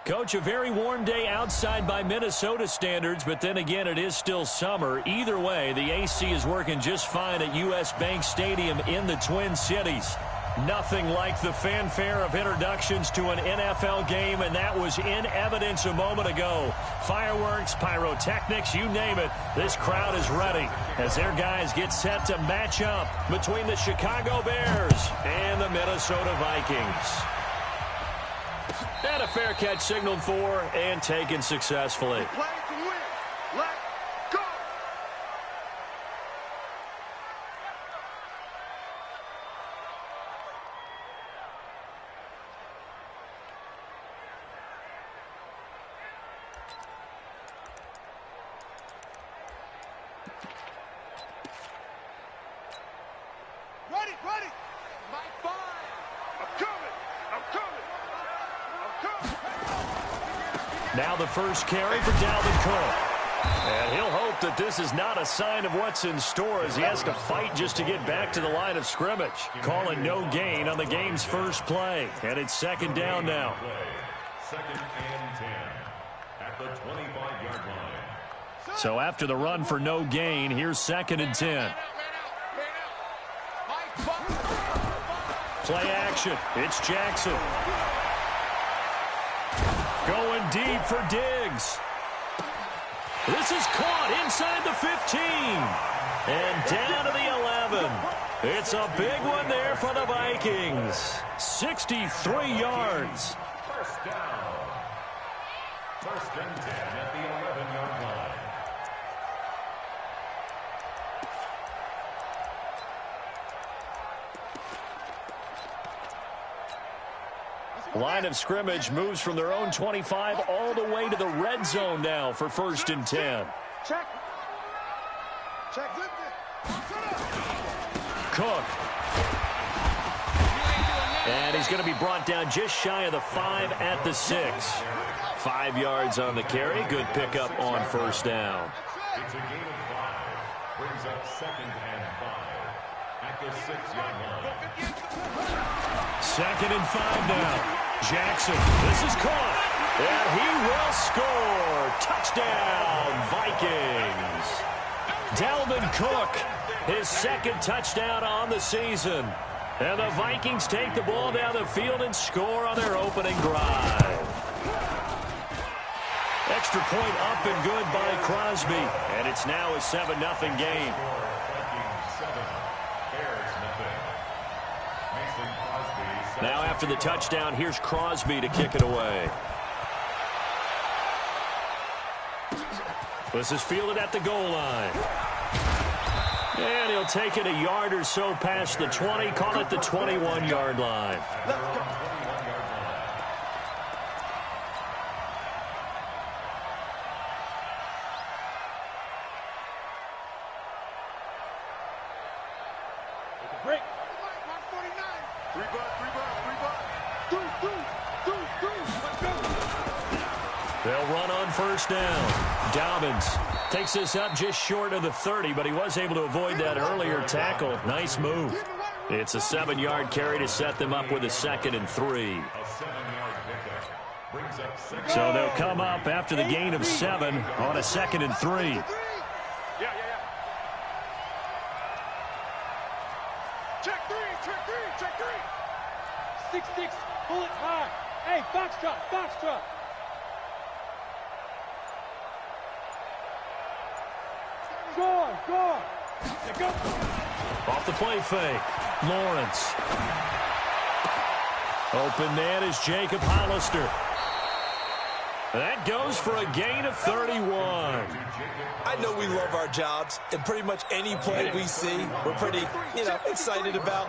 Coach, a very warm day outside by Minnesota standards, but then again, it is still summer. Either way, the AC is working just fine at U.S. Bank Stadium in the Twin Cities. Nothing like the fanfare of introductions to an NFL game, and that was in evidence a moment ago. Fireworks, pyrotechnics, you name it. This crowd is ready as their guys get set to match up between the Chicago Bears and the Minnesota Vikings. And a fair catch signaled for and taken successfully. Now the first carry for Dalvin Cook. And he'll hope that this is not a sign of what's in store as he has to fight just to get back to the line of scrimmage. Calling no gain on the game's first play. And it's second down now. Second and 10 at the 25-yard line. So after the run for no gain, here's second and 10. Play action. It's Jackson. Going deep for Diggs. This is caught inside the 15. And down to the 11. It's a big one there for the Vikings. 63 yards. First down. First and 10 at the 11-yard line. Line of scrimmage moves from their own 25 all the way to the red zone now for first and 10. Check. Cook. And he's going to be brought down just shy of the 5 at the 6. 5 yards on the carry. Good pickup on first down. It's a gain of 5. Brings up second and 5 at the 6-yard line. Second and 5 now. Jackson, this is caught, and he will score. Touchdown, Vikings. Dalvin Cook, his second touchdown on the season. And the Vikings take the ball down the field and score on their opening drive. Extra point up and good by Crosby, and it's now a 7-0 game. Now after the touchdown, here's Crosby to kick it away. This is fielded at the goal line. And he'll take it a yard or so past the 20, call it the 21-yard line. Break. They'll run on first down. Dobbins takes this up just short of the 30, but he was able to avoid that earlier tackle. Nice move. It's a 7-yard carry to set them up with a 2nd and 3. So they'll come up after the gain of 7 on a 2nd and 3. Check 3. 6-6, pull it high. Hey, foxtrot. Go. Let go. Off the play fake. Lawrence. Open man is Jacob Hollister. That goes for a gain of 31. I know we love our jobs, and pretty much any play we see, we're pretty, excited about.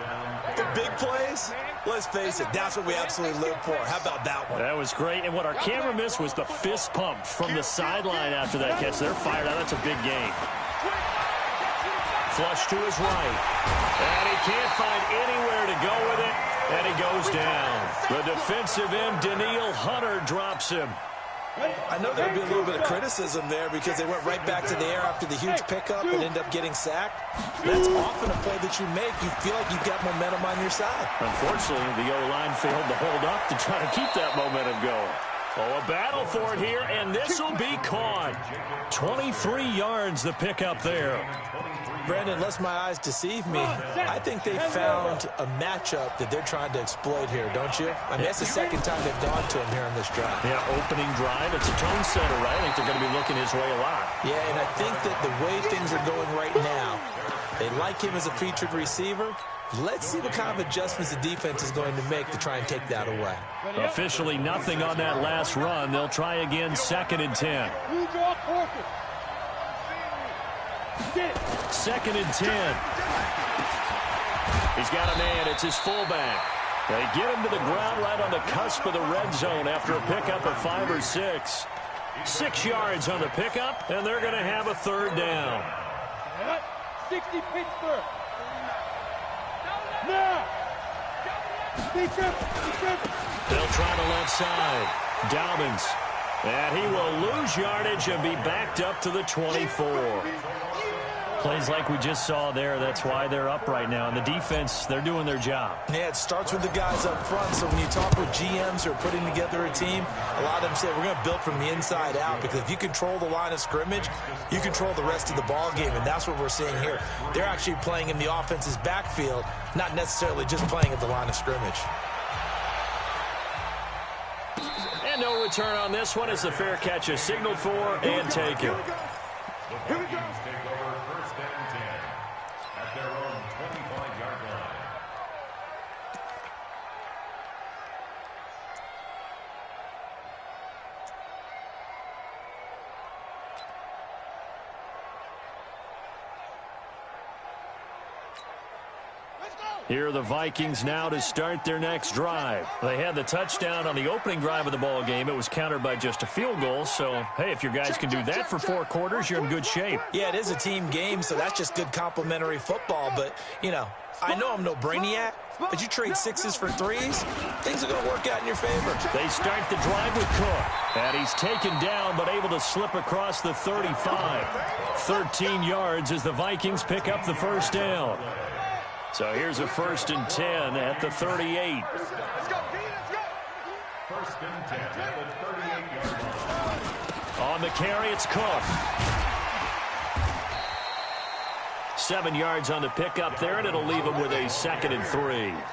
The big plays, let's face it, that's what we absolutely live for. How about that one? That was great, and what our camera missed was the fist pump from the sideline after that catch. They're fired out. That's a big gain. Flush to his right. And he can't find anywhere to go with it, and he goes down. The defensive end, Danielle Hunter, drops him. I know there'd be a little bit of criticism there because they went right back to the air after the huge pickup and ended up getting sacked. That's often a play that you make. You feel like you've got momentum on your side. Unfortunately, the O-line failed to hold up to try to keep that momentum going. Oh, a battle for it here, and this will be caught. 23 yards the pickup there. Brandon, unless my eyes deceive me, I think they found a matchup that they're trying to exploit here, don't you? I mean, that's the second time they've gone to him here on this drive. Yeah, opening drive. It's a tone setter, right? I think they're going to be looking his way a lot. Yeah, and I think that the way things are going right now, they like him as a featured receiver. Let's see what kind of adjustments the defense is going to make to try and take that away. Officially nothing on that last run. They'll try again, 2nd and 10. 2nd and 10. He's got a man. It's his fullback. They get him to the ground right on the cusp of the red zone after a pickup of 5 or 6. 6 yards on the pickup, and they're going to have a 3rd down. 60 Pittsburgh. Now. They'll try the left side. Dobbins. And he will lose yardage and be backed up to the 24. Plays like we just saw there, that's why they're up right now. And the defense, they're doing their job. Yeah, it starts with the guys up front. So when you talk with GMs who are putting together a team, a lot of them say we're going to build from the inside out, because if you control the line of scrimmage, you control the rest of the ball game, and that's what we're seeing here. They're actually playing in the offense's backfield, not necessarily just playing at the line of scrimmage. And no return on this one as the fair catch is signaled for and taken. Here we go. Take over 1st and 10 at their own 25-yard line. Here are the Vikings now to start their next drive. They had the touchdown on the opening drive of the ball game. It was countered by just a field goal. So, hey, if your guys can do that for 4 quarters, you're in good shape. Yeah, it is a team game, so that's just good complimentary football. But, you know, I know I'm no brainiac, but you trade 6s for 3s, things are going to work out in your favor. They start the drive with Cook. And he's taken down, but able to slip across the 35. 13 yards as the Vikings pick up the 1st down. So here's a 1st and 10 at the 38. Let's go. 1st and 10 at the 38-yard line. On the carry, it's Cook. 7 yards on the pickup there, and it'll leave him with a 2nd and 3. He was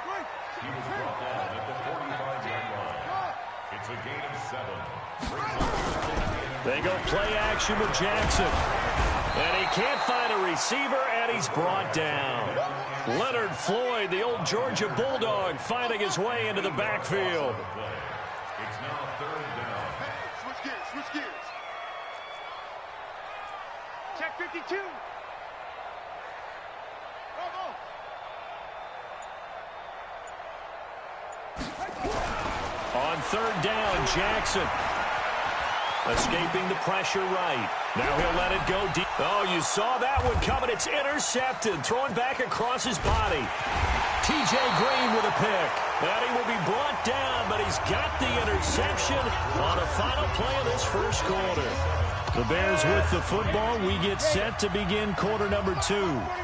brought down at the 45-yard line. It's a gain of 7. They go play action with Jackson. And he can't find a receiver, and he's brought down. Leonard Floyd, the old Georgia Bulldog, finding his way into the backfield. It's now 3rd down. Switch gears. Check 52. On 3rd down, Jackson. Escaping the pressure right. Now he'll let it go deep. Oh, you saw that one coming. It's intercepted. Thrown back across his body. T.J. Green with a pick. And he will be brought down, but he's got the interception on the final play of this 1st quarter. The Bears with the football. We get set to begin quarter number 2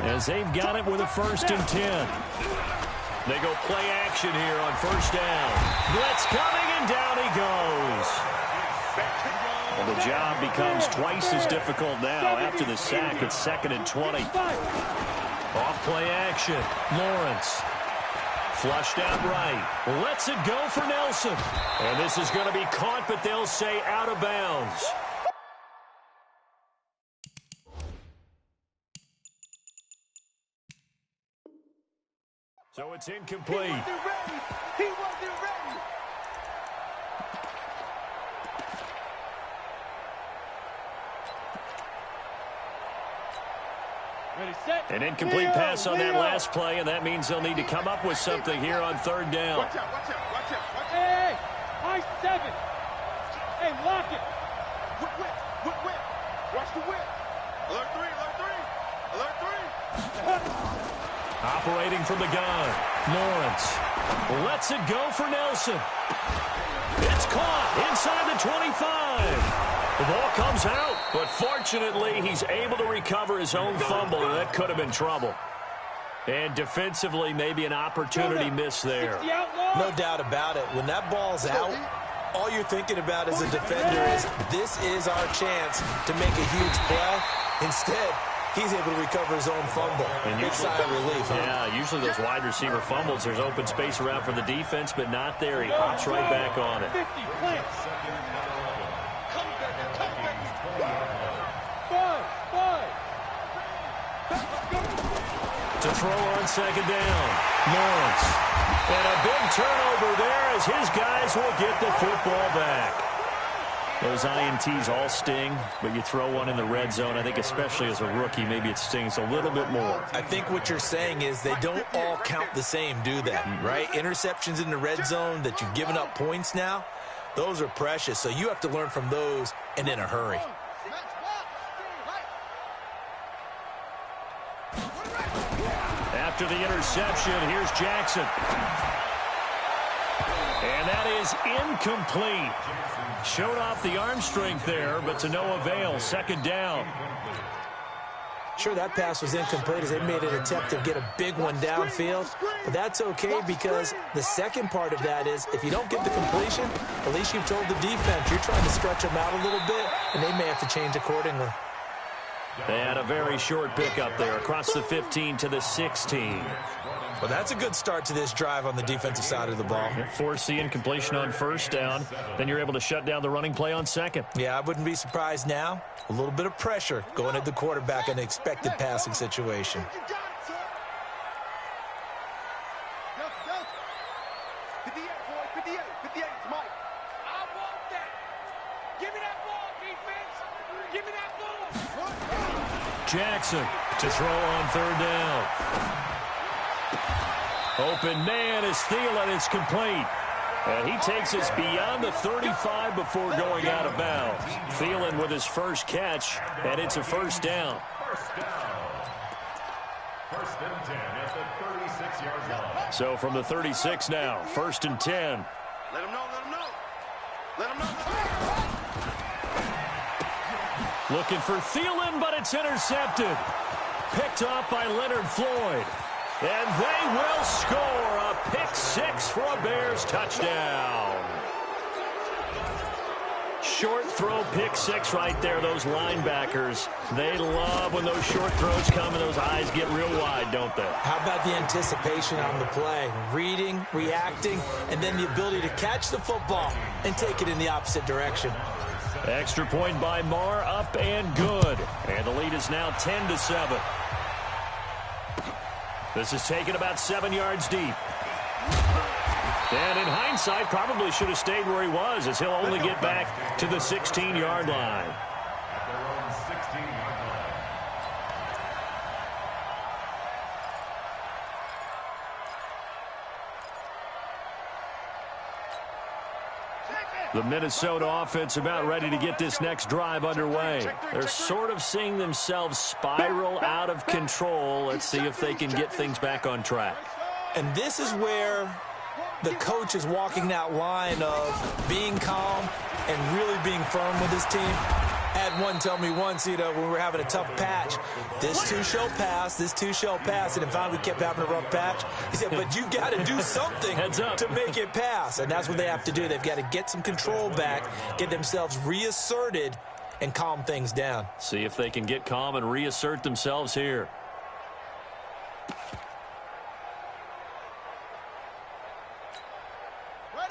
as they've got it with a 1st and 10. They go play action here on 1st down. Blitz coming, and down he goes. Well, the job becomes twice as difficult now after the sack. It's 2nd and 20. Off play action. Lawrence. Flushed out right. Lets it go for Nelson. And this is going to be caught, but they'll say out of bounds. So it's incomplete. He wasn't ready. An incomplete pass on that last play, and that means they'll need to come up with something here on 3rd down. Watch out. Hey, high 7. Hey, lock it. Whip. Watch the whip. Alert 3. Operating from the gun. Lawrence lets it go for Nelson. It's caught inside the 25. The ball comes out, but fortunately, he's able to recover his own fumble, and that could have been trouble. And defensively, maybe an opportunity miss there. No doubt about it. When that ball's out, all you're thinking about as a defender is, this is our chance to make a huge play. Instead, he's able to recover his own fumble. Big sigh of relief, huh? Yeah, usually those wide receiver fumbles, there's open space around for the defense, but not there. He hops right back on it. 50 plants. 5. To throw on second down, Lawrence. And a big turnover there as his guys will get the football back. Those INTs all sting, but you throw one in the red zone, I think especially as a rookie, maybe it stings a little bit more. I think what you're saying is they don't all count the same, do they? Right? Interceptions in the red zone that you've given up points now, those are precious. So you have to learn from those and in a hurry. After the interception, here's Jackson. And that is incomplete. Showed off the arm strength there, but to no avail. Second down. Sure, that pass was incomplete as they made an attempt to get a big one downfield. But that's okay because the second part of that is if you don't get the completion, at least you've told the defense you're trying to stretch them out a little bit, and they may have to change accordingly. They had a very short pickup there across the 15 to the 16. Well, that's a good start to this drive on the defensive side of the ball. Force the incompletion on first down. Then you're able to shut down the running play on second. Yeah, I wouldn't be surprised now. A little bit of pressure going at the quarterback in an expected passing situation. Jackson to throw on third down. Open man is Thielen. It's complete. And he takes us beyond the 35 before going out of bounds. Thielen with his first catch, and it's a first down. First and 10 at the 36-yard line. So from the 36 now, first and 10. Let him know, let him know. Let him know. Looking for Thielen, but it's intercepted. Picked off by Leonard Floyd. And they will score a pick six for a Bears touchdown. Short throw pick six right there. Those linebackers, they love when those short throws come and those eyes get real wide, don't they? How about the anticipation on the play? Reading, reacting, and then the ability to catch the football and take it in the opposite direction. Extra point by Marr, up and good. And the lead is now 10-7. This is taken about 7 yards deep. And in hindsight, probably should have stayed where he was, as he'll only get back to the 16-yard line. At their own 16-yard line. The Minnesota offense about ready to get this next drive underway. They're sort of seeing themselves spiral out of control. Let's see if they can get things back on track. And this is where the coach is walking that line of being calm and really being firm with his team. I had one tell me once, when we were having a tough patch, this too shall pass, this too shall pass, and then finally we kept having a rough patch. He said, but you got to do something to make it pass, and that's what they have to do. They've got to get some control back, get themselves reasserted, and calm things down. See if they can get calm and reassert themselves here.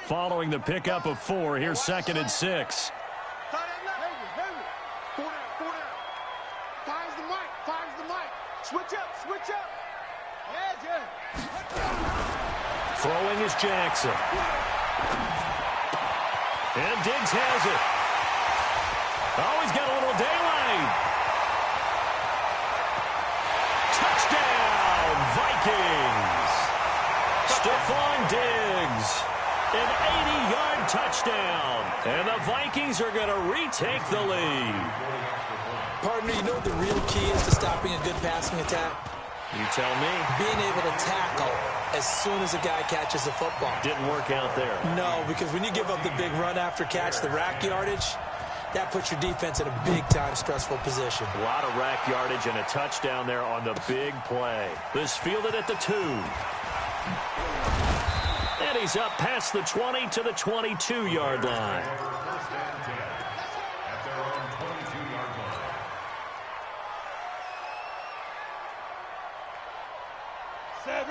Following the pickup of 4, here's second and 6. Switch up, switch up. Yeah, Throwing is Jackson. And Diggs has it. Oh, he's got a little daylight. Touchdown, Vikings. Stephon Diggs. An 80-yard touchdown. And the Vikings are going to retake the lead. Partner, you know what the real key is to stopping a good passing attack? You tell me. Being able to tackle as soon as a guy catches the football. Didn't work out there. No, because when you give up the big run after catch, the rack yardage, that puts your defense in a big-time stressful position. A lot of rack yardage and a touchdown there on the big play. This fielded at the 2. And he's up past the 20 to the 22-yard line. First and 10 at their own 22-yard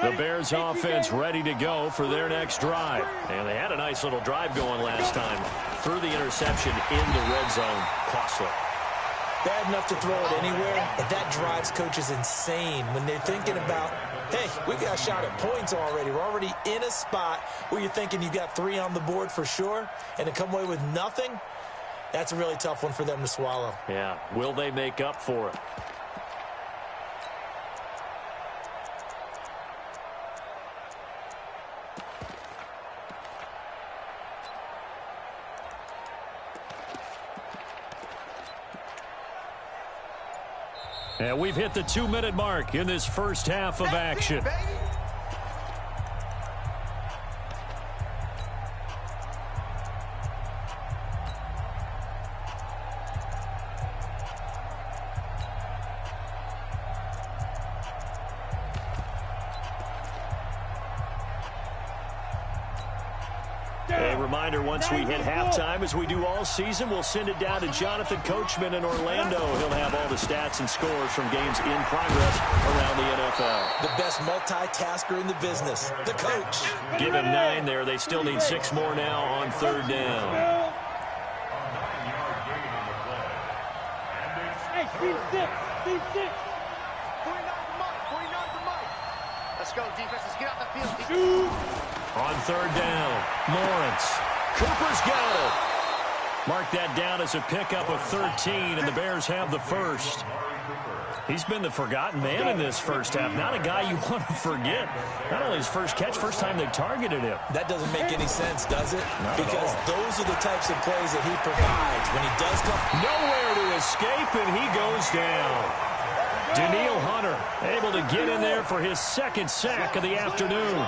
line. The Bears offense ready to go for their next drive. And they had a nice little drive going last time. Threw the interception in the red zone. Costly. Bad enough to throw it anywhere, but that drives coaches insane when they're thinking about, hey, we got a shot at points already. We're already in a spot where you're thinking you got 3 on the board for sure, and to come away with nothing, that's a really tough one for them to swallow. Yeah, will they make up for it? And we've hit the 2-minute mark in this first half of action. A reminder, once we hit halftime, as we do all season, we'll send it down to Jonathan Coachman in Orlando. He'll have all the stats and scores from games in progress around the NFL. The best multitasker in the business, the coach. Give him 9 there. They still need 6 more now on 3rd down. Hey, team 6, team 6. 49 for Mike. Let's go, defense. Let's get out the field. On 3rd down, Lawrence. Cooper's got it. Mark that down as a pickup of 13, and the Bears have the first. He's been the forgotten man in this first half. Not a guy you want to forget. Not only his first catch, first time they targeted him. That doesn't make any sense, does it? Not because those are the types of plays that he provides when he does come. Nowhere to escape, and he goes down. Danielle Hunter able to get in there for his 2nd sack of the afternoon.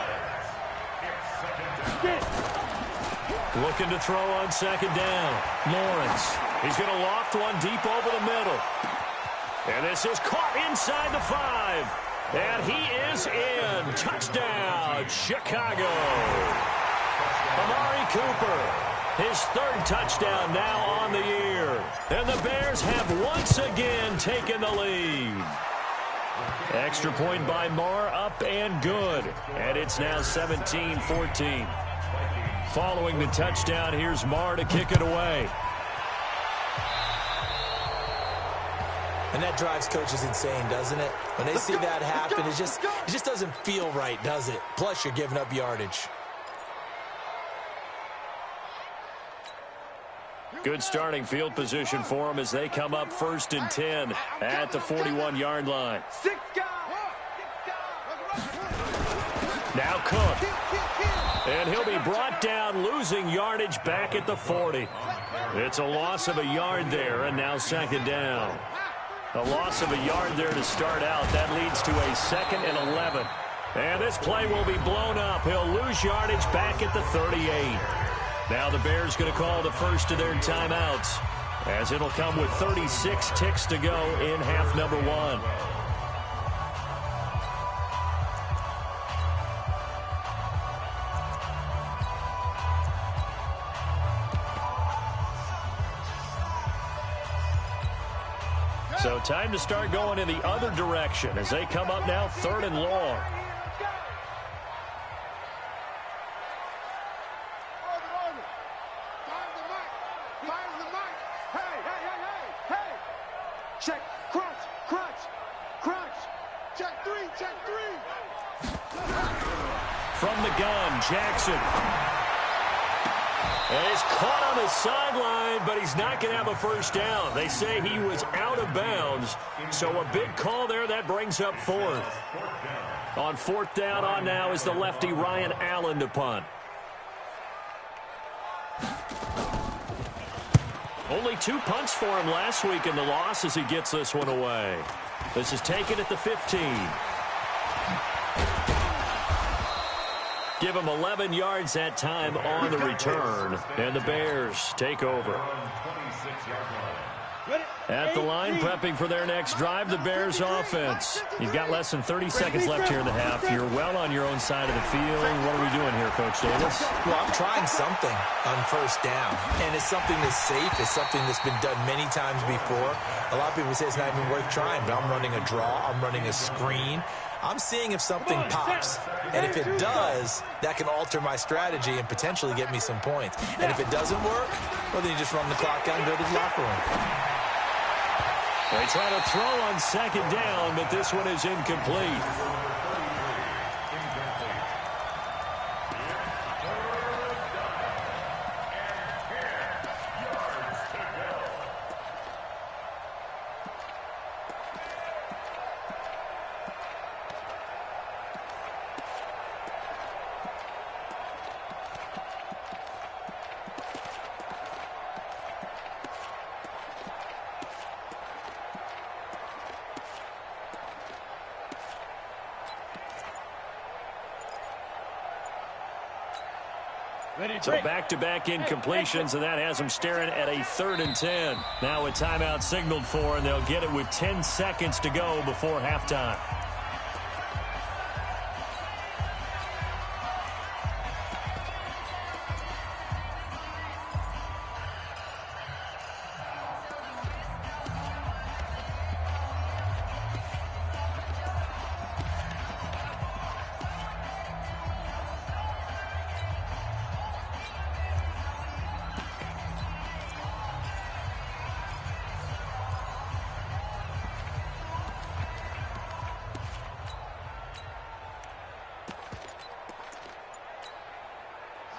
Looking to throw on 2nd down. Lawrence. He's going to loft one deep over the middle. And this is caught inside the 5. And he is in. Touchdown, Chicago. Amari Cooper. His 3rd touchdown now on the year. And the Bears have once again taken the lead. Extra point by Marr, up and good. And it's now 17-14. Following the touchdown, here's Marr to kick it away. And that drives coaches insane, doesn't it? When they see that happen, it just doesn't feel right, does it? Plus, you're giving up yardage. Good starting field position for them as they come up 1st and 10 at the 41-yard line. 6 guys. Now Cook. And he'll be brought down, losing yardage back at the 40. It's a loss of a yard there, and now 2nd down. A loss of a yard there to start out. That leads to a 2nd and 11. And this play will be blown up. He'll lose yardage back at the 38. Now the Bears going to call the first of their timeouts, as it'll come with 36 ticks to go in half number 1. So time to start going in the other direction as they come up now 3rd and long. Check, crunch. Check 3. From the gun, Jackson. And he's caught on the sideline, but he's not going to have a first down. They say he was out of bounds, so a big call there. That brings up 4th. On 4th down on now is the lefty Ryan Allen to punt. Only 2 punts for him last week in the loss as he gets this one away. This is taken at the 15. Give him 11 yards that time on the return. And the Bears take over. At the line, prepping for their next drive, the Bears offense. You've got less than 30 seconds left here in the half. You're well on your own side of the field. What are we doing here, Coach Davis? Well, I'm trying something on first down, and it's something that's safe. It's something that's been done many times before. A lot of people say it's not even worth trying, but I'm running a draw. I'm running a screen. I'm seeing if something pops, and if it does, that can alter my strategy and potentially get me some points. And if it doesn't work, well, then you just run the clock out and go to the locker room. They try to throw on second down, but this one is incomplete. So back-to-back incompletions, and that has them staring at a 3rd and 10. Now a timeout signaled for, and they'll get it with 10 seconds to go before halftime.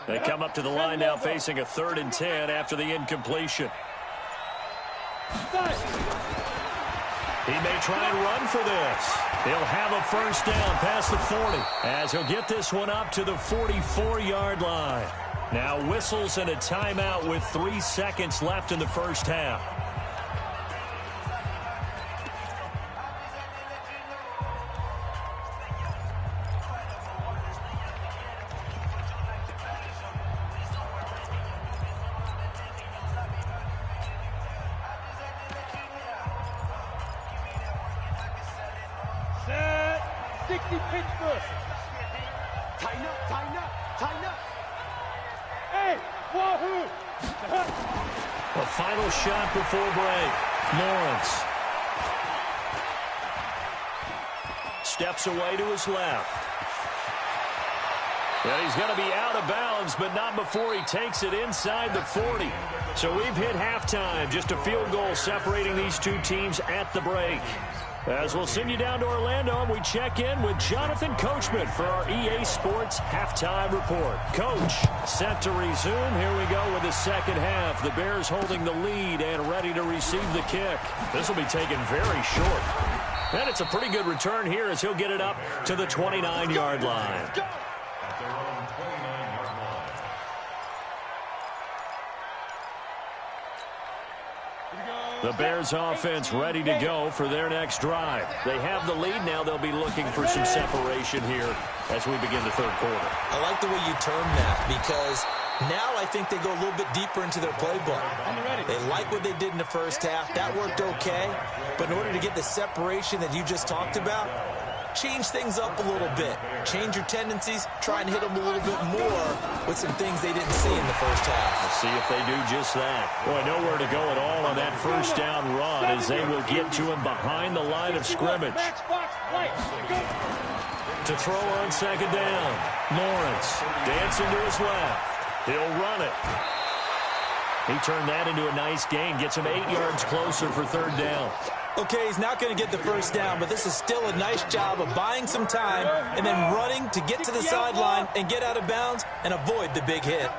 They come up to the line now facing a 3rd and 10 after the incompletion. He may try and run for this. He'll have a first down past the 40 as he'll get this one up to the 44-yard line. Now whistles and a timeout with 3 seconds left in the first half. A final shot before break. Lawrence steps away to his left. And he's going to be out of bounds, but not before he takes it inside the 40. So we've hit halftime. Just a field goal separating these two teams at the break. As we'll send you down to Orlando, we check in with Jonathan Coachman for our EA Sports Halftime Report. Coach, set to resume. Here we go with the second half. The Bears holding the lead and ready to receive the kick. This will be taken very short. And it's a pretty good return here as he'll get it up to the 29-yard line. At their own 29-yard line. The Bears offense ready to go for their next drive. They have the lead now. They'll be looking for some separation here as we begin the third quarter. I like the way you term that because now I think they go a little bit deeper into their playbook. They like what they did in the first half. That worked okay. But in order to get the separation that you just talked about, change things up a little bit. Change your tendencies. Try and hit them a little bit more with some things they didn't see in the first half. We'll see if they do just that. Boy, nowhere to go at all on that first down run as they will get to him behind the line of scrimmage. To throw on second down. Lawrence dancing to his left. He'll run it. He turned that into a nice gain. Gets him 8 yards closer for third down. Okay, he's not going to get the first down, but this is still a nice job of buying some time and then running to get to the sideline and get out of bounds and avoid the big hit.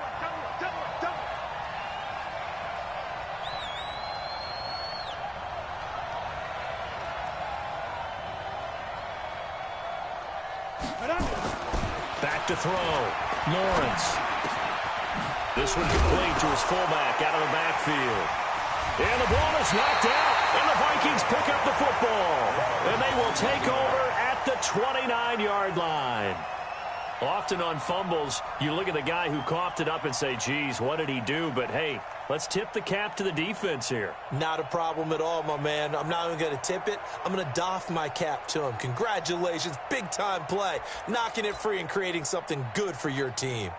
Back to throw. Lawrence. This one complete to his fullback out of the backfield. And the ball is knocked out, and the Vikings pick up the football. And they will take over at the 29-yard line. Often on fumbles, you look at the guy who coughed it up and say, geez, what did he do? But, hey, let's tip the cap to the defense here. Not a problem at all, my man. I'm not even going to tip it. I'm going to doff my cap to him. Congratulations. Big-time play. Knocking it free and creating something good for your team.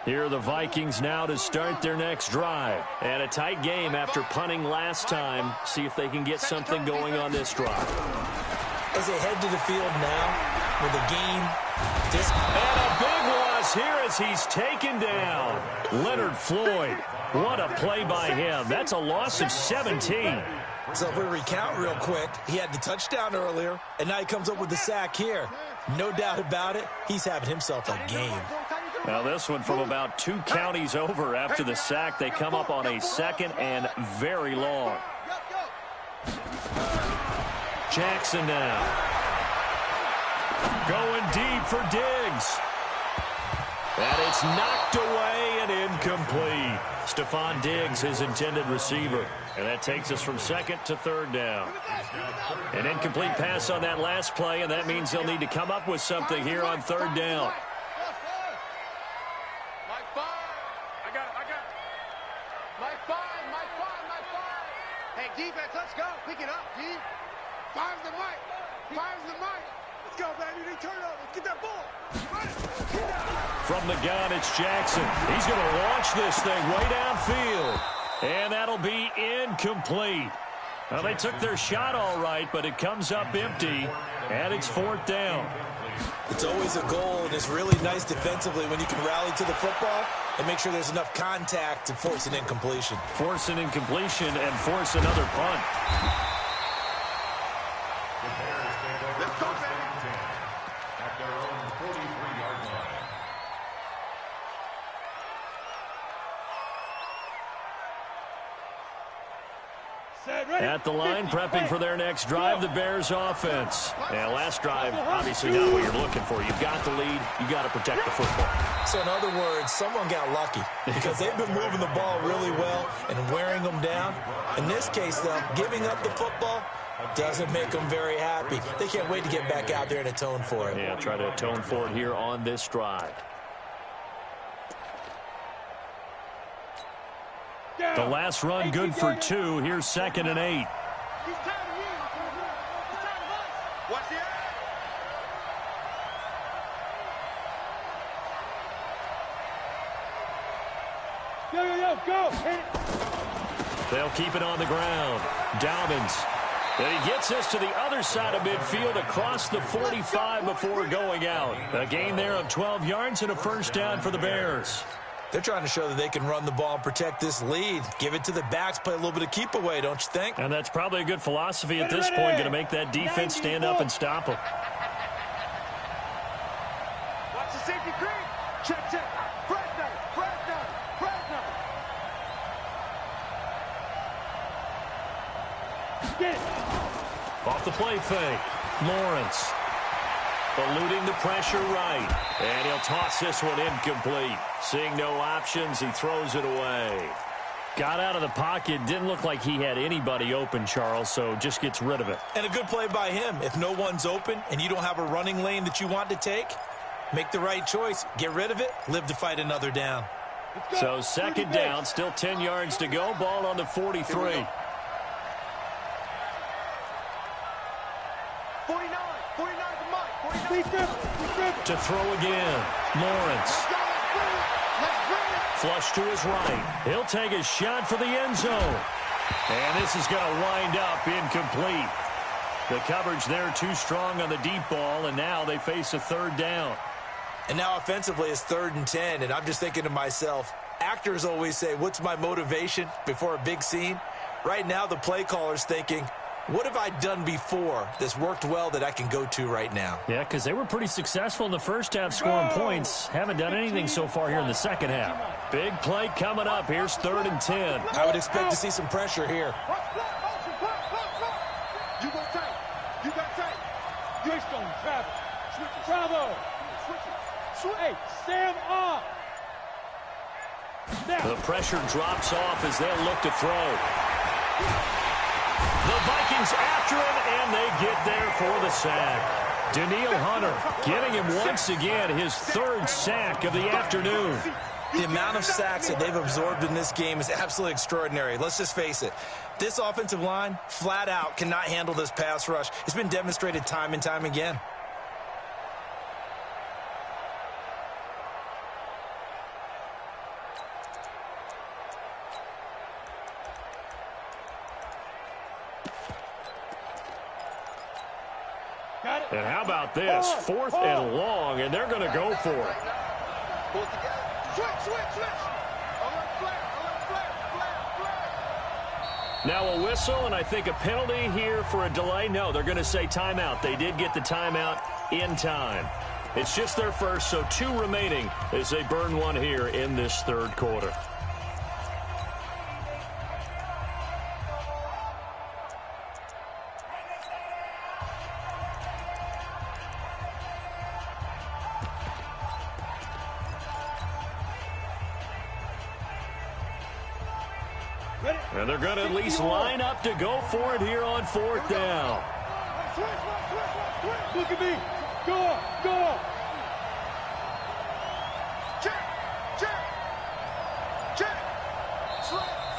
Here are the Vikings now to start their next drive. And a tight game after punting last time. See if they can get something going on this drive. As they head to the field now with a game. And a big loss here as he's taken down. Leonard Floyd. What a play by him. That's a loss of 17. So if we recount real quick, he had the touchdown earlier, and now he comes up with the sack here. No doubt about it, he's having himself a game. Now this one from about 2 counties over after the sack. They come up on a second and very long. Jackson now. Going deep for Diggs. And it's knocked away and incomplete. Stephon Diggs, his intended receiver. And that takes us from second to third down. An incomplete pass on that last play, and that means they'll need to come up with something here on third down. Hey, defense, let's go. Pick it up, D. Fire's the mic. Fire's the mic. Let's go, baby. They turn it over. Get that ball. From the gun, it's Jackson. He's going to launch this thing way downfield. And that'll be incomplete. Well, they took their shot all right, but it comes up empty, and it's fourth down. It's always a goal, and it's really nice defensively when you can rally to the football and make sure there's enough contact to force an incompletion. Force an incompletion and force another punt. Let's go, baby. At their own 43-yard line. At the line, prepping for their next drive, the Bears offense. And last drive, obviously not what you're looking for. You've got the lead. You've got to protect the football. So in other words, someone got lucky because they've been moving the ball really well and wearing them down. In this case, though, giving up the football doesn't make them very happy. They can't wait to get back out there and atone for it. Yeah, try to atone for it here on this drive. The last run good for 2. Here's 2nd and 8. Watch the Yo, go! They'll keep it on the ground. Dobbins. And he gets us to the other side of midfield across the 45 before going out. A gain there of 12 yards and a first down for the Bears. They're trying to show that they can run the ball and protect this lead. Give it to the backs, play a little bit of keep away, don't you think? And that's probably a good philosophy at this point, going to make that defense stand up and stop them. Watch the safety green. Check. Fresno. Get it. Off the play fake. Lawrence. Eluding the pressure right. And he'll toss this one incomplete. Seeing no options, he throws it away. Got out of the pocket. Didn't look like he had anybody open, Charles, so just gets rid of it. And a good play by him. If no one's open and you don't have a running lane that you want to take, make the right choice. Get rid of it. Live to fight another down. So 2nd down, still 10 yards to go. Ball on the 43. 49 for Mike. To throw again. Lawrence. Flush to his right. He'll take a shot for the end zone. And this is going to wind up incomplete. The coverage there too strong on the deep ball, and now they face a 3rd down. And now offensively it's 3rd and 10, and I'm just thinking to myself, actors always say, what's my motivation before a big scene? Right now the play caller's thinking, what have I done before that's worked well that I can go to right now? Yeah, because they were pretty successful in the first half scoring points. Haven't done anything so far here in the second half. Big play coming up. Here's 3rd and 10. I would expect to see some pressure here. You go tight. You got tight. Greystone, Travis. Switch it. Bravo. Switch it. Hey, Sam off. Now. The pressure drops off as they'll look to throw. The Vikings after him, and they get there for the sack. Danielle Hunter getting him once again his third sack of the afternoon. The amount of sacks that they've absorbed in this game is absolutely extraordinary. Let's just face it. This offensive line, flat out, cannot handle this pass rush. It's been demonstrated time and time again. And how about this? 4th and long, and they're going to go for it. Now a whistle, and I think a penalty here for a delay. No, they're going to say timeout. They did get the timeout in time. It's just their first, so 2 remaining as they burn one here in this third quarter. And they're going to at least line up to go for it here on 4th down. Look at me. Go.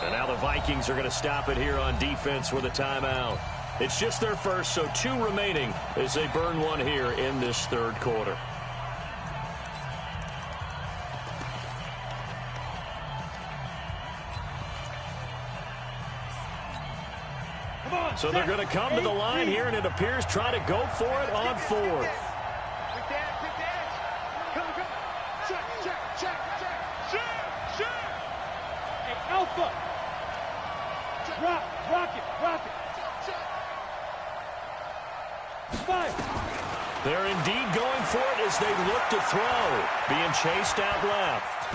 And now the Vikings are going to stop it here on defense with a timeout. It's just their first, so 2 remaining as they burn one here in this third quarter. So they're going to come to the line here, and it appears try to go for it on 4th. Hey, Alpha. Rock it. 5. They're indeed going for it as they look to throw. Being chased out left.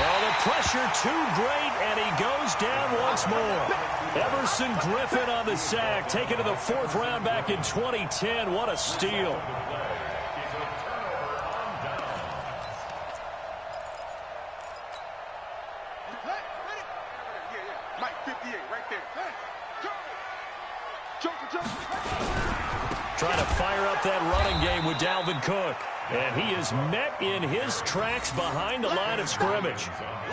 Oh, the pressure too great, and he goes down once more. Everson Griffin on the sack, taken to the 4th round back in 2010. What a steal. Mike 58 right there. Trying to fire up that running game with Dalvin Cook. And he is met in his tracks behind the line of scrimmage.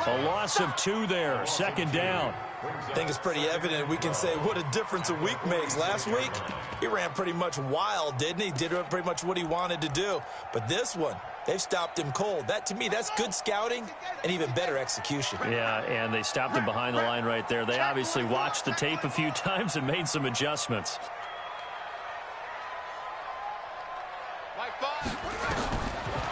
A loss of 2 there, 2nd down. I think it's pretty evident. We can say what a difference a week makes. Last week, he ran pretty much wild, didn't he? Did pretty much what he wanted to do. But this one, they've stopped him cold. That, to me, that's good scouting and even better execution. Yeah, and they stopped him behind the line right there. They obviously watched the tape a few times and made some adjustments.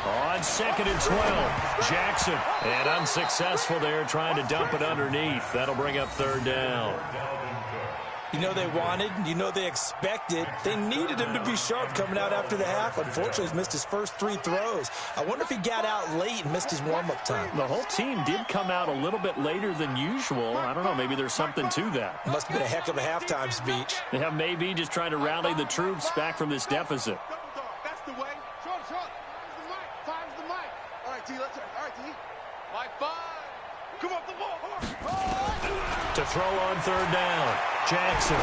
On 2nd and 12, Jackson. And unsuccessful there, trying to dump it underneath. That'll bring up 3rd down. You know they wanted, you know they expected. They needed him to be sharp coming out after the half. Unfortunately, he's missed his first 3 throws. I wonder if he got out late and missed his warm-up time. The whole team did come out a little bit later than usual. I don't know, maybe there's something to that. Must have been a heck of a halftime speech. Yeah, maybe just trying to rally the troops back from this deficit. That's the way. Short. Five's the mic. All right, T, let's turn. All right, T. Mike 5. Come up the ball. To throw on 3rd down, Jackson.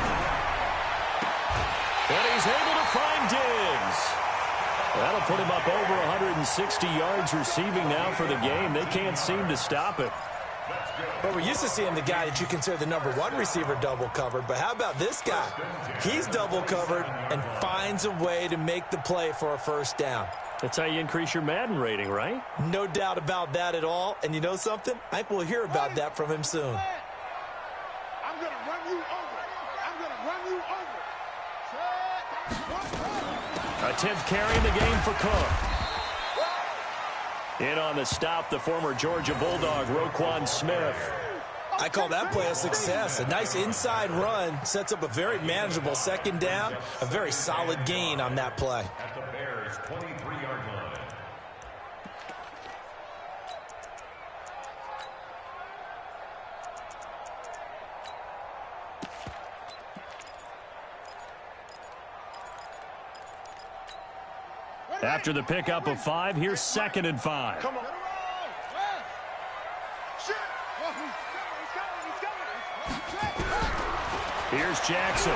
And he's able to find Diggs. That'll put him up over 160 yards receiving now for the game. They can't seem to stop it. But we're used to seeing the guy that you consider the #1 receiver double covered. But how about this guy? He's double covered and finds a way to make the play for a 1st down. That's how you increase your Madden rating, right? No doubt about that at all. And you know something? I think we'll hear about that from him soon. I'm going to run you over. A 10th carry in the game for Cook. In on the stop, the former Georgia Bulldog, Roquan Smith. I call that play a success. A nice inside run sets up a very manageable 2nd down. A very solid gain on that play. At the Bears' 23-yard line. After the pickup of 5, here's 2nd and 5. Come on. Here's Jackson.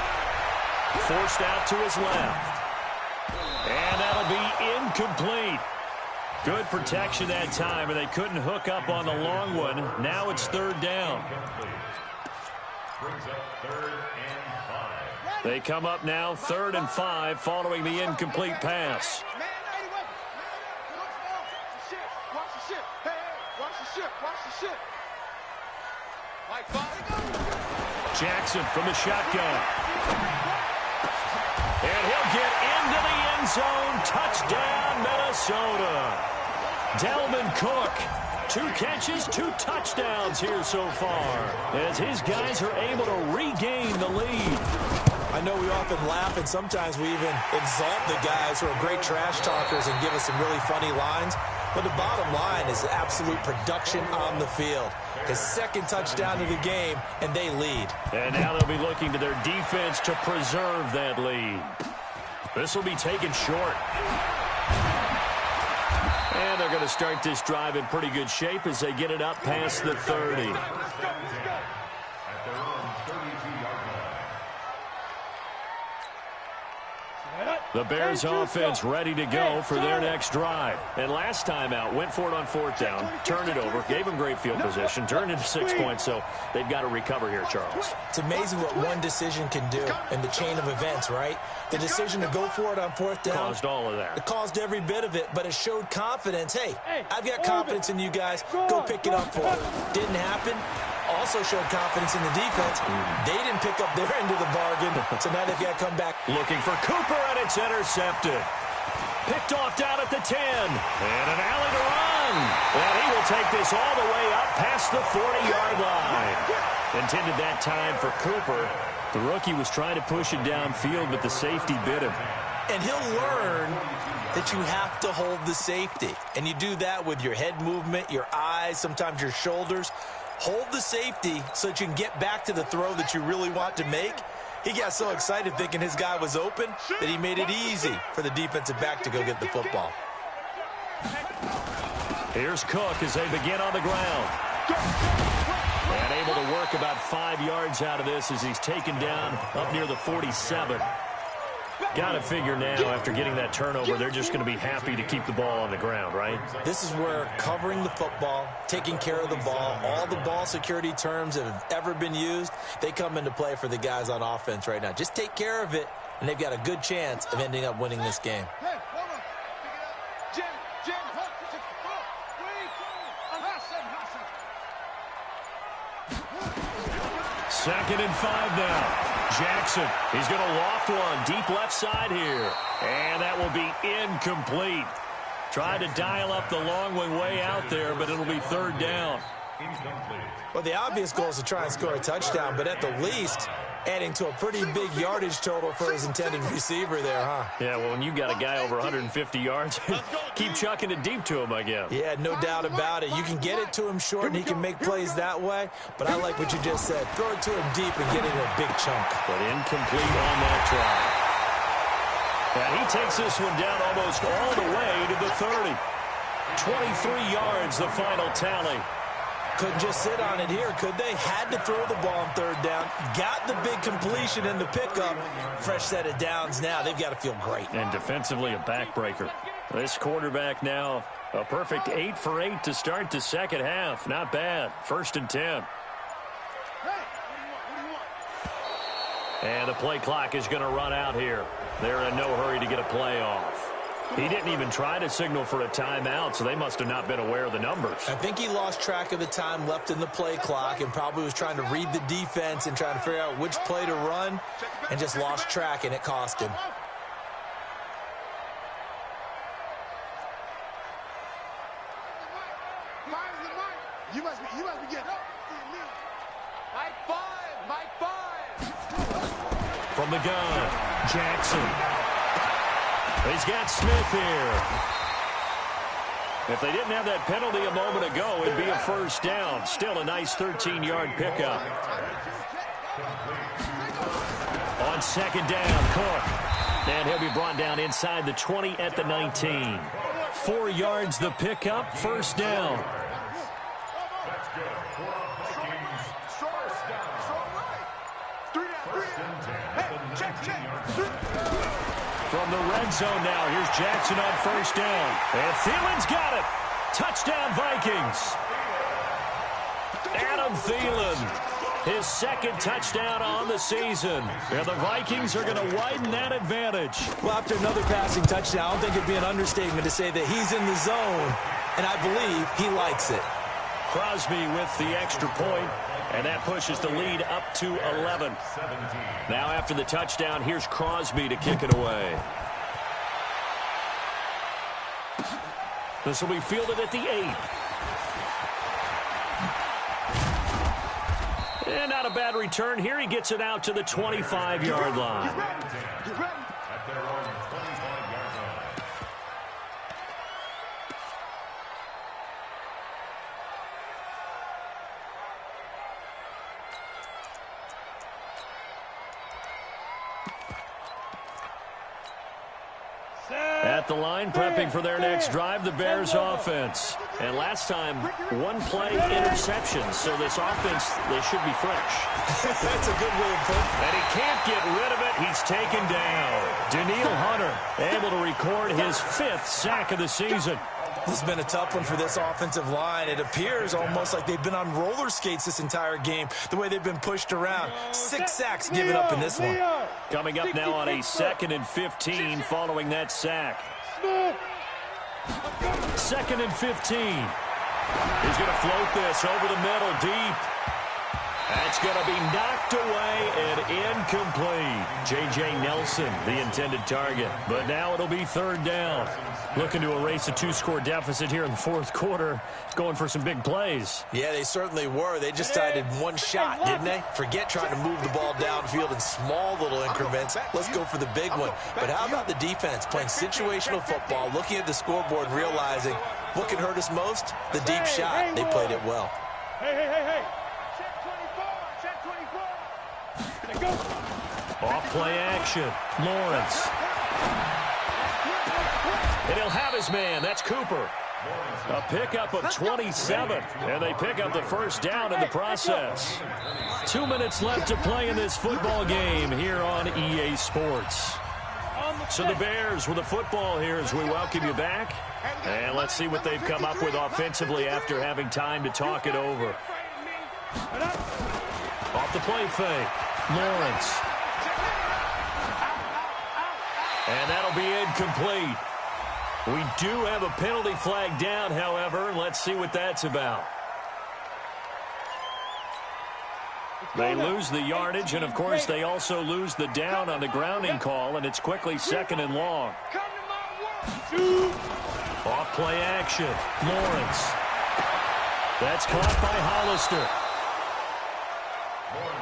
Forced out to his left. And that'll be incomplete. Good protection that time, and they couldn't hook up on the long one. Now it's third down. Brings up 3rd and 5. They come up now 3rd and 5 following the incomplete pass. Jackson from the shotgun. And he'll get into the end zone. Touchdown, Minnesota. Dalvin Cook, 2 catches, 2 touchdowns here so far, as his guys are able to regain the lead. I know we often laugh, and sometimes we even exalt the guys who are great trash talkers and give us some really funny lines. But the bottom line is absolute production on the field. His 2nd touchdown of the game, and they lead. And now they'll be looking to their defense to preserve that lead. This will be taken short. And they're going to start this drive in pretty good shape as they get it up past the 30. At their own 32-yard line. The Bears offense ready to go for their next drive. And last time out, went for it on 4th down, turned it over, gave them great field position, turned into 6 points, so they've got to recover here, Charles. It's amazing what one decision can do in the chain of events, right? The decision to go for it on 4th down. Caused all of that. It caused every bit of it, but it showed confidence. Hey, I've got confidence in you guys. Go pick it up for it. Didn't happen. Also showed confidence in the defense. They didn't pick up their end of the bargain, so now they've got to come back. Looking for Cooper, and it's intercepted. Picked off down at the 10. And an alley to run. And he will take this all the way up past the 40-yard line. Intended that time for Cooper. The rookie was trying to push it downfield, but the safety bit him. And he'll learn that you have to hold the safety. And you do that with your head movement, your eyes, sometimes your shoulders. Hold the safety so that you can get back to the throw that you really want to make. He got so excited thinking his guy was open that he made it easy for the defensive back to go get the football. Here's Cook as they begin on the ground. And able to work about 5 yards out of this as he's taken down up near the 47. Got to figure now, after getting that turnover, they're just going to be happy to keep the ball on the ground, right? This is where covering the football, taking care of the ball, all the ball security terms that have ever been used, they come into play for the guys on offense right now. Just take care of it, and they've got a good chance of ending up winning this game. Hey, hold on. Pick it up. Jim, hold. Second and 5 now. Jackson, he's going to loft one deep left side here. And that will be incomplete. Tried to dial up the long one way out there, but it'll be 3rd down. Well, the obvious goal is to try and score a touchdown, but at the least, adding to a pretty big yardage total for his intended receiver there, huh? Yeah, well, when you got a guy over 150 yards, keep chucking it deep to him, I guess. Yeah, no doubt about it. You can get it to him short, and he can make plays that way, but I like what you just said. Throw it to him deep and get it in a big chunk. But incomplete on that try. And he takes this one down almost all the way to the 30. 23 yards, the final tally. Couldn't just sit on it here, could they? Had to throw the ball on 3rd down. Got the big completion in the pickup. Fresh set of downs now. They've got to feel great. And defensively, a backbreaker. This quarterback now, a perfect 8 for 8 to start the second half. Not bad. 1st and 10. And the play clock is going to run out here. They're in no hurry to get a play off. He didn't even try to signal for a timeout, so they must have not been aware of the numbers. I think he lost track of the time left in the play clock and probably was trying to read the defense and trying to figure out which play to run and just lost track, and it cost him. You must be getting up. Mike 5. From the gun, Jackson. He's got Smith here. If they didn't have that penalty a moment ago, it'd be a 1st down. Still a nice 13-yard pickup. On 2nd down, Cook. And he'll be brought down inside the 20 at the 19. 4 yards the pickup, 1st down. Hey, check. From the red zone now, here's Jackson on first down. And Thielen's got it. Touchdown, Vikings. Adam Thielen, his second touchdown on the season. And the Vikings are going to widen that advantage. Well, after another passing touchdown, I don't think it'd be an understatement to say that he's in the zone, and I believe he likes it. Crosby with the extra point, and that pushes the lead up to 11. Now after the touchdown, here's Crosby to kick it away. This will be fielded at the 8. And not a bad return here. He gets it out to the 25-yard line. At their own 25-yard line. At the line, prepping for their next drive, the Bears offense. And last time, one-play interception. So this offense, they should be fresh. That's a good way of putting it. And he can't get rid of it. He's taken down. Danielle Hunter able to record his 5th sack of the season. This has been a tough one for this offensive line. It appears almost like they've been on roller skates this entire game, the way they've been pushed around. 6 sacks given up in this one. Coming up now on a 2nd and 15 following that sack. 2nd and 15. He's going to float this over the middle deep. That's going to be knocked away and incomplete. J.J. Nelson, the intended target. But now it'll be 3rd down. Looking to erase a 2-score deficit here in the 4th quarter. Going for some big plays. Yeah, they certainly were. They just decided one shot, didn't they? Forget trying to move the ball downfield in small little increments. Let's go for the big one. But how about the defense playing situational football, looking at the scoreboard and realizing what can hurt us most? The deep shot. They played it well. Hey. Off play action. Lawrence. And he'll have his man. That's Cooper. A pickup of 27. And they pick up the 1st down in the process. 2 minutes left to play in this football game here on EA Sports. So the Bears with the football here as we welcome you back. And let's see what they've come up with offensively after having time to talk it over. Off the play fake. Lawrence. And that'll be incomplete. We do have a penalty flag down, however. Let's see what that's about. They lose the yardage, and, of course, they also lose the down on the grounding call, and it's quickly 2nd and long. Off play action. Lawrence. That's caught by Hollister.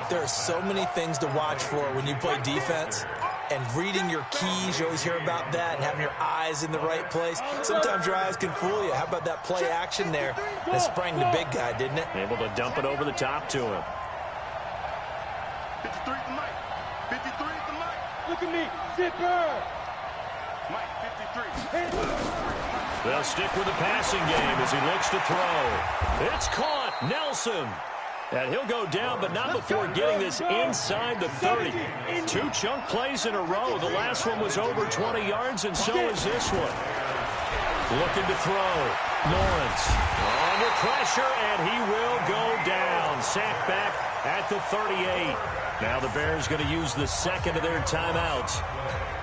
There are so many things to watch for when you play defense. And reading your keys, you always hear about that, and having your eyes in the right place. Sometimes your eyes can fool you. How about that play action there? That sprang the big guy, didn't it? Able to dump it over the top to him. 53 to Mike. 53 to Mike. Look at me. Zipper. Mike, 53. They'll stick with the passing game as he looks to throw. It's caught. Nelson. And he'll go down, but not before getting this inside the 30. 2 chunk plays in a row. The last one was over 20 yards, and so is this one. Looking to throw. Lawrence under pressure, and he will go down. Sacked back at the 38. Now the Bears going to use the 2nd of their timeouts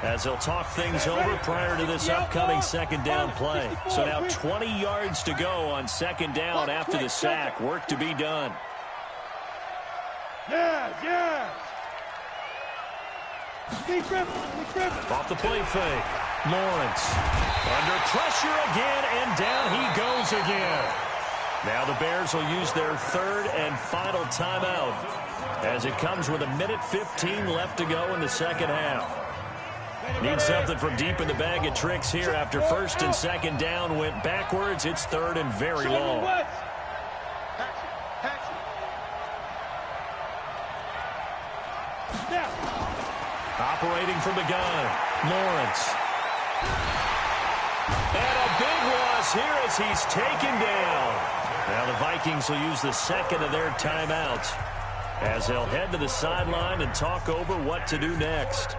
as they'll talk things over prior to this upcoming 2nd down play. So now 20 yards to go on 2nd down after the sack. Work to be done. Yeah. Off the play fake. Lawrence under pressure again, and down he goes again. Now the Bears will use their 3rd and final timeout as it comes with 1:15 left to go in the 2nd half. Need something from deep in the bag of tricks here after 1st and 2nd down went backwards. It's 3rd and very long. Operating from the gun, Lawrence. And a big loss here as he's taken down. Now the Vikings will use the 2nd of their timeouts as they'll head to the sideline and talk over what to do next.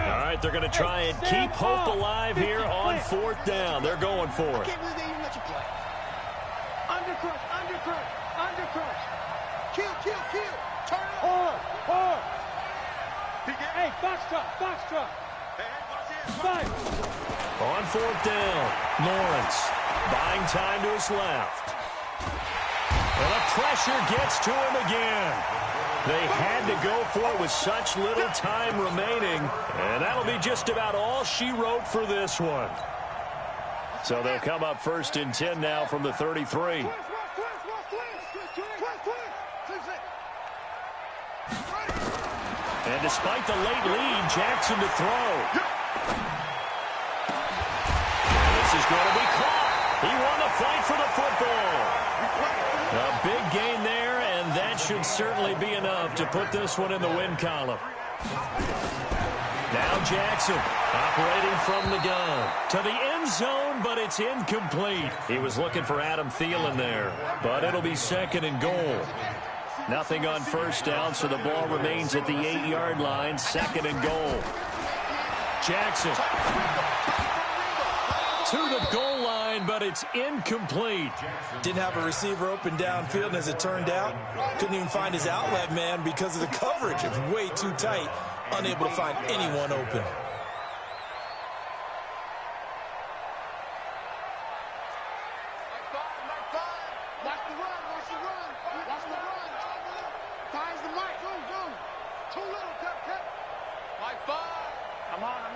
All right, they're going to try and keep hope alive here on 4th down. They're going for it. I can't believe they even let you play. Undercrush, undercrush, undercrush. Kill, kill, kill. Turn it up. Hard. Hey, box truck. Fight. On 4th down, Lawrence buying time to his left. And the pressure gets to him again. They had to go for it with such little time remaining, and that'll be just about all she wrote for this one. So they'll come up 1st and 10 now from the 33. And despite the late lead, Jackson to throw. And this is going to be caught. He won the fight for the football. A big gain there, and that should certainly be enough to put this one in the win column. Now Jackson operating from the gun to the end zone, but it's incomplete. He was looking for Adam Thielen there, but it'll be 2nd and goal. Nothing on 1st down, so the ball remains at the 8-yard line, 2nd and goal. Jackson to the goal line, but it's incomplete. Didn't have a receiver open downfield, and as it turned out, couldn't even find his outlet man because of the coverage. It's way too tight, unable to find anyone open. Watch the run. Finds the mic. Go. Too little, cut. Mike 5. I'm on.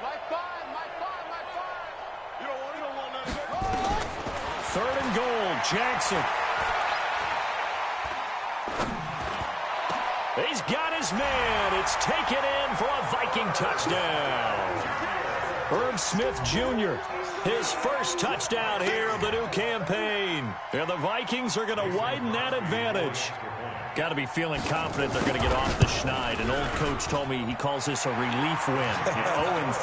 Mike 5. You don't want none of that. 3rd and goal, Jackson. He's got his man. It's taken in for a Viking touchdown. Irv Smith Jr., his first touchdown here of the new campaign. And the Vikings are going to widen that advantage. Got to be feeling confident they're going to get off the schneid. An old coach told me he calls this a relief win. If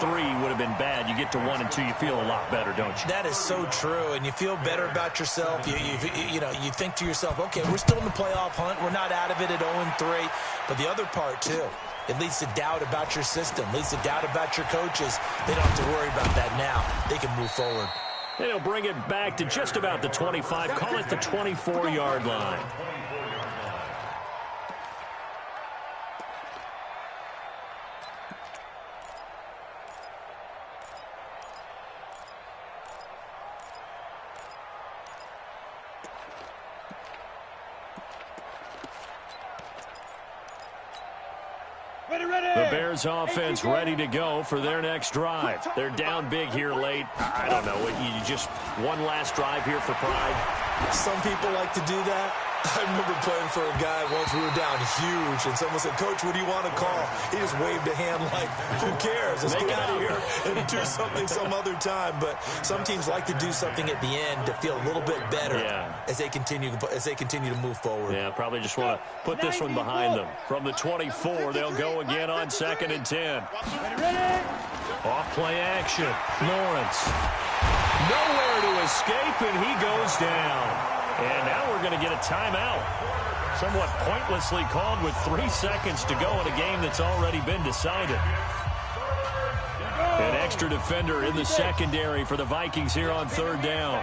0-3 would have been bad, you get to 1-2, you feel a lot better, don't you? That is so true, and you feel better about yourself. You think to yourself, okay, we're still in the playoff hunt. We're not out of it at 0-3. But the other part, too, it leads to doubt about your system, leads to doubt about your coaches. They don't have to worry about that now. They can move forward. They'll bring it back to just about the 25, call it the 24-yard line. The Bears offense ready to go for their next drive. They're down big here late. I don't know. You just one last drive here for pride? Some people like to do that. I remember playing for a guy once. We were down huge, and someone said, "Coach, what do you want to call?" He just waved a hand like, "Who cares? Let's get out of here and do something some other time." But some teams like to do something at the end to feel a little bit better as they continue to move forward. Yeah, probably just want to put this one behind them. From the 24, they'll go again on 2nd and 10. Off play action. Lawrence. Nowhere to escape, and he goes down. And now we're going to get a timeout. Somewhat pointlessly called with 3 seconds to go in a game that's already been decided. An extra defender in the secondary for the Vikings here on 3rd down.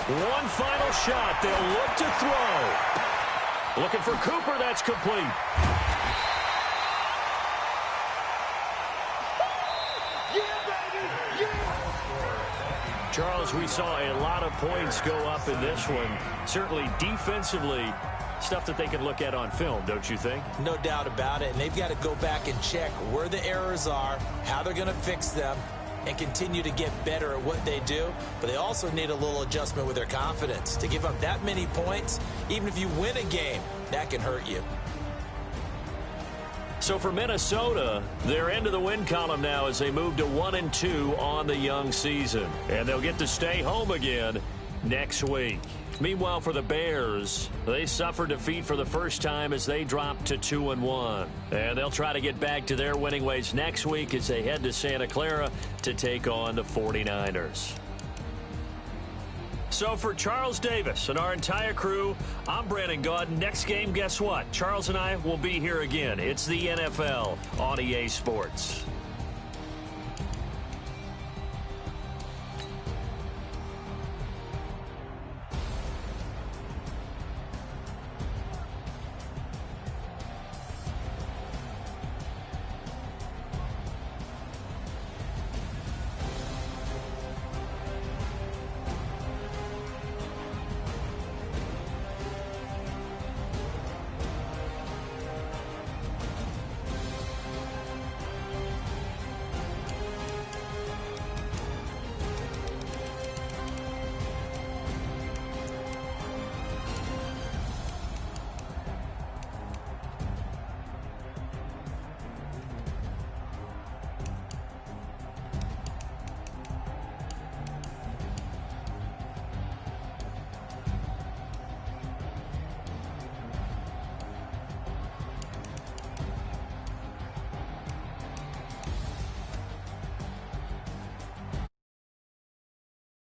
One final shot. They'll look to throw. Looking for Cooper. That's complete. Charles, we saw a lot of points go up in this one. Certainly defensively, stuff that they can look at on film, don't you think? No doubt about it. And they've got to go back and check where the errors are, how they're going to fix them, and continue to get better at what they do. But they also need a little adjustment with their confidence. To give up that many points, even if you win a game, that can hurt you. So for Minnesota, they're into the win column now as they move to 1-2 on the young season. And they'll get to stay home again next week. Meanwhile, for the Bears, they suffered defeat for the first time as they dropped to 2-1. And they'll try to get back to their winning ways next week as they head to Santa Clara to take on the 49ers. So for Charles Davis and our entire crew, I'm Brandon Gaudin. Next game, guess what? Charles and I will be here again. It's the NFL on EA Sports.